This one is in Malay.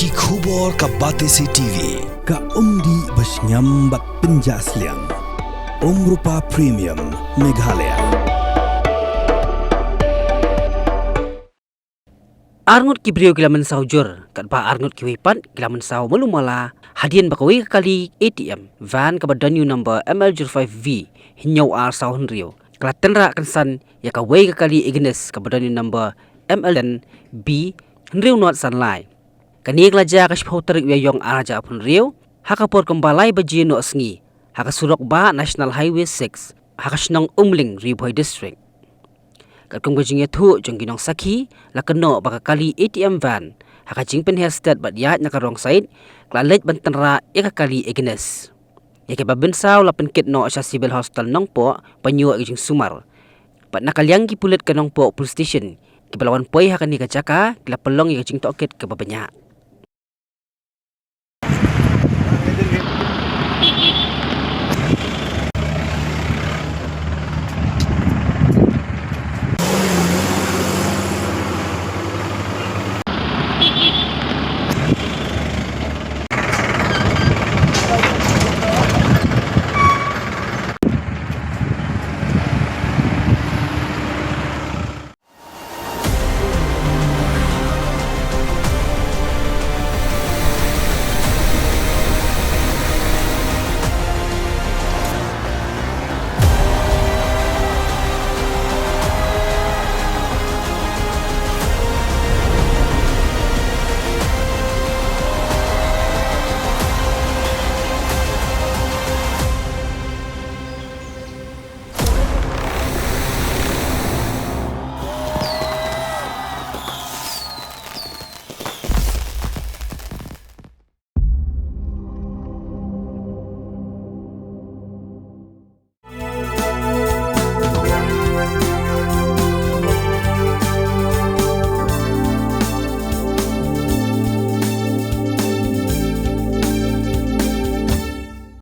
ki khubor ka Batesi TV ka umdi basnyambak penjaslian Rupa Premium Meghalaya. Arngut ki brio kila Mynsaw jur kat ba Arngut ki wipan kila Mynsaw malumala hadian bakawi kali ATM van ka badanyu number ML05V hinyaw ar saw henrio kala Tynrah kansan ya ka wei kali Ignis ka badanyu number ML10B henrio not sanlai kani klaja ka shpauter yong araja pun rio hakapor kembalai baji no sngi haka Surok ba National Highway 6 haka shnong Umling Riboy District. Kat kong gajingnya tu jong ginong saki la keno baka kali ATM van haka jing pen herstat bat yat na karong side klalet ban Tynrah ya kali Ignis ya ke Mynsaw la penkit no asya civil hostel nong po panyu jing sumar bat nakalyang ki pulet kanong po police station ki balawan poi haka ni kajaka kila pelong ya jing toket ke babanya.